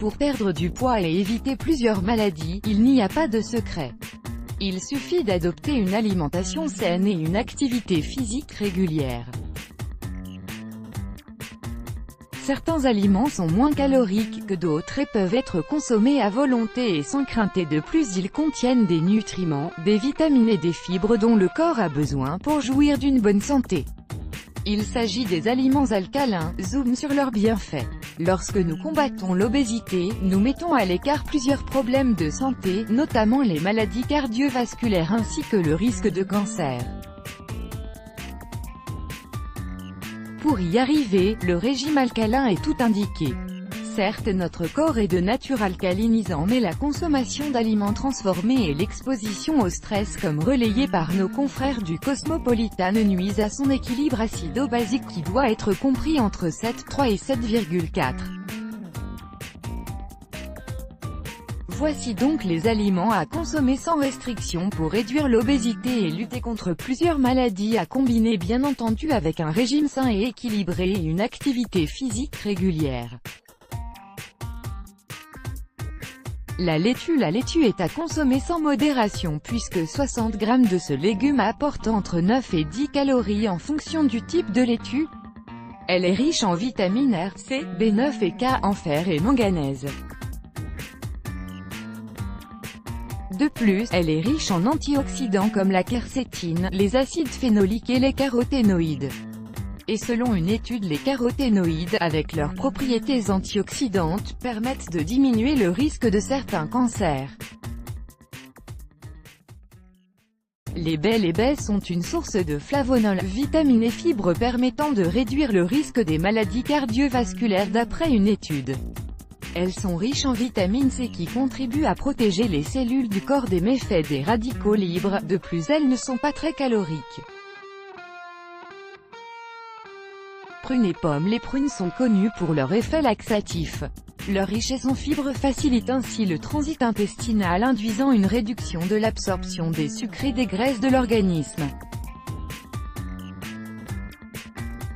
pour perdre du poids et éviter plusieurs maladies, il n'y a pas de secret. Il suffit d'adopter une alimentation saine et une activité physique régulière. Certains aliments sont moins caloriques que d'autres et peuvent être consommés à volonté et sans crainte, et de plus ils contiennent des nutriments, des vitamines et des fibres dont le corps a besoin pour jouir d'une bonne santé. Il s'agit des aliments alcalins. Zoom sur leurs bienfaits. Lorsque nous combattons l'obésité, nous mettons à l'écart plusieurs problèmes de santé, notamment les maladies cardiovasculaires ainsi que le risque de cancer. Pour y arriver, le régime alcalin est tout indiqué. Certes, notre corps est de nature alcalinisant, mais la consommation d'aliments transformés et l'exposition au stress comme relayé par nos confrères du Cosmopolitan nuisent à son équilibre acido-basique qui doit être compris entre 7,3 et 7,4. Voici donc les aliments à consommer sans restriction pour réduire l'obésité et lutter contre plusieurs maladies, à combiner bien entendu avec un régime sain et équilibré et une activité physique régulière. La laitue est à consommer sans modération puisque 60 g de ce légume apporte entre 9 et 10 calories en fonction du type de laitue. Elle est riche en vitamines R, C, B9 et K, en fer et manganèse. De plus, elle est riche en antioxydants comme la quercétine, les acides phénoliques et les caroténoïdes. Et selon une étude, les caroténoïdes, avec leurs propriétés antioxydantes, permettent de diminuer le risque de certains cancers. Les baies sont une source de flavonols, vitamines et fibres permettant de réduire le risque des maladies cardiovasculaires d'après une étude. Elles sont riches en vitamine C qui contribuent à protéger les cellules du corps des méfaits des radicaux libres. De plus, elles ne sont pas très caloriques. Prunes et pommes. Les prunes sont connues pour leur effet laxatif. Leur richesse en fibres facilite ainsi le transit intestinal, induisant une réduction de l'absorption des sucres et des graisses de l'organisme.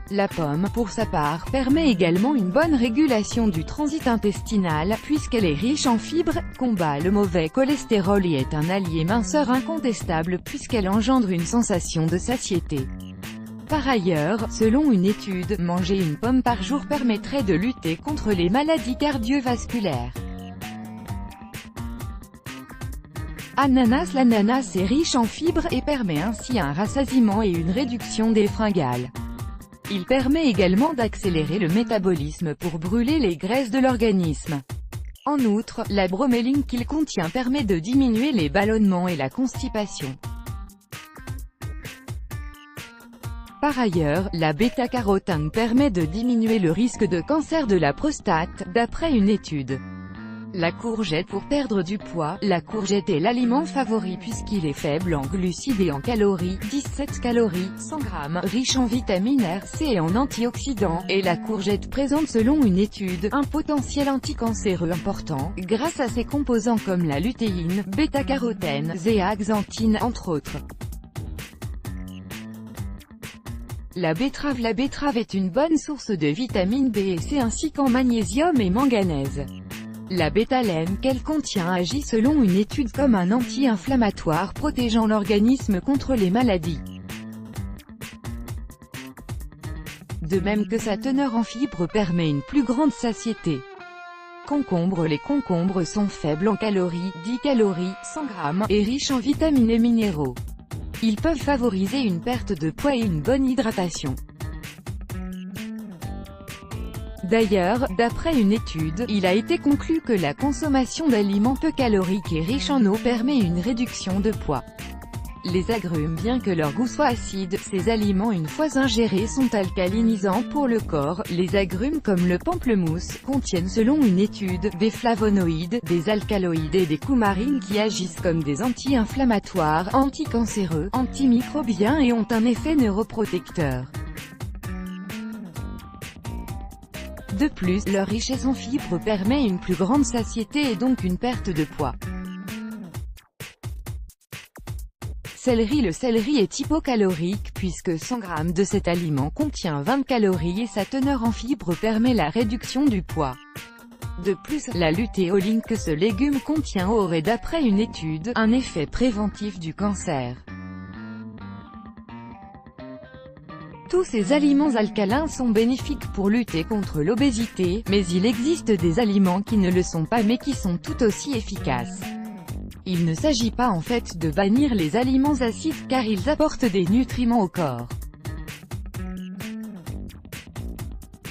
La pomme, pour sa part, permet également une bonne régulation du transit intestinal, puisqu'elle est riche en fibres, combat le mauvais cholestérol et est un allié minceur incontestable puisqu'elle engendre une sensation de satiété. Par ailleurs, selon une étude, manger une pomme par jour permettrait de lutter contre les maladies cardiovasculaires. Ananas. L'ananas est riche en fibres et permet ainsi un rassasiement et une réduction des fringales. Il permet également d'accélérer le métabolisme pour brûler les graisses de l'organisme. En outre, la broméline qu'il contient permet de diminuer les ballonnements et la constipation. Par ailleurs, la bêta-carotène permet de diminuer le risque de cancer de la prostate, d'après une étude. La courgette. Pour perdre du poids, la courgette est l'aliment favori puisqu'il est faible en glucides et en calories, 17 calories, 100 g, riche en vitamine R, C et en antioxydants, et la courgette présente selon une étude, un potentiel anticancéreux important, grâce à ses composants comme la lutéine, bêta-carotène, zéaxanthine entre autres. La betterave. La betterave est une bonne source de vitamine B et C ainsi qu'en magnésium et manganèse. La bétalène qu'elle contient agit selon une étude comme un anti-inflammatoire protégeant l'organisme contre les maladies. De même que sa teneur en fibres permet une plus grande satiété. Concombre. Les concombres sont faibles en calories, 10 calories, 100 g, et riches en vitamines et minéraux. Ils peuvent favoriser une perte de poids et une bonne hydratation. D'ailleurs, d'après une étude, il a été conclu que la consommation d'aliments peu caloriques et riches en eau permet une réduction de poids. Les agrumes. Bien que leur goût soit acide, ces aliments une fois ingérés sont alcalinisants pour le corps. Les agrumes comme le pamplemousse contiennent selon une étude, des flavonoïdes, des alcaloïdes et des coumarines qui agissent comme des anti-inflammatoires, anticancéreux, antimicrobiens et ont un effet neuroprotecteur. De plus, leur richesse en fibres permet une plus grande satiété et donc une perte de poids. Céleri. Le céleri est hypocalorique puisque 100 g de cet aliment contient 20 calories et sa teneur en fibres permet la réduction du poids. De plus, la lutéoline que ce légume contient aurait d'après une étude, un effet préventif du cancer. Tous ces aliments alcalins sont bénéfiques pour lutter contre l'obésité, mais il existe des aliments qui ne le sont pas mais qui sont tout aussi efficaces. Il ne s'agit pas en fait de bannir les aliments acides car ils apportent des nutriments au corps.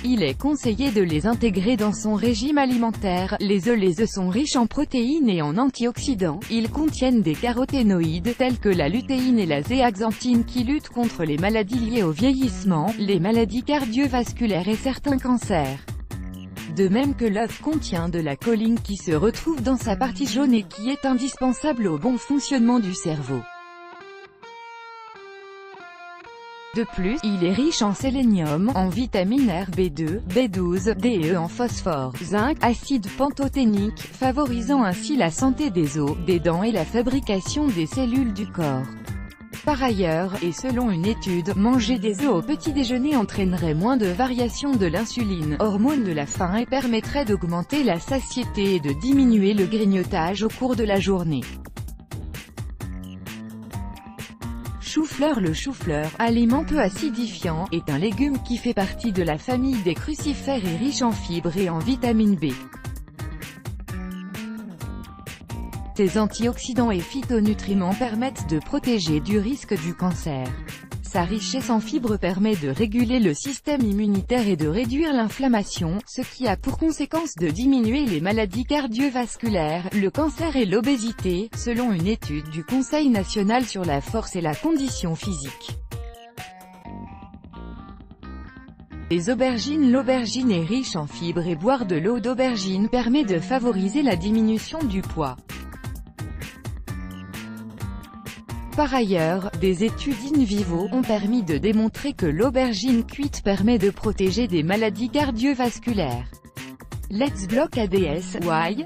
Il est conseillé de les intégrer dans son régime alimentaire. Les œufs sont riches en protéines et en antioxydants. Ils contiennent des caroténoïdes tels que la lutéine et la zéaxanthine qui luttent contre les maladies liées au vieillissement, les maladies cardiovasculaires et certains cancers. De même que l'œuf contient de la choline qui se retrouve dans sa partie jaune et qui est indispensable au bon fonctionnement du cerveau. De plus, il est riche en sélénium, en vitamine R, B2, B12, D et E, en phosphore, zinc, acide pantothénique, favorisant ainsi la santé des os, des dents et la fabrication des cellules du corps. Par ailleurs, et selon une étude, manger des œufs au petit déjeuner entraînerait moins de variations de l'insuline, hormone de la faim, et permettrait d'augmenter la satiété et de diminuer le grignotage au cours de la journée. Chou-fleur. Le chou-fleur, aliment peu acidifiant, est un légume qui fait partie de la famille des crucifères et riche en fibres et en vitamine B. Ces antioxydants et phytonutriments permettent de protéger du risque du cancer. Sa richesse en fibres permet de réguler le système immunitaire et de réduire l'inflammation, ce qui a pour conséquence de diminuer les maladies cardiovasculaires, le cancer et l'obésité, selon une étude du Conseil national sur la force et la condition physique. Les aubergines. L'aubergine est riche en fibres et boire de l'eau d'aubergine permet de favoriser la diminution du poids. Par ailleurs, des études in vivo ont permis de démontrer que l'aubergine cuite permet de protéger des maladies cardiovasculaires. Let's block ADS. Why?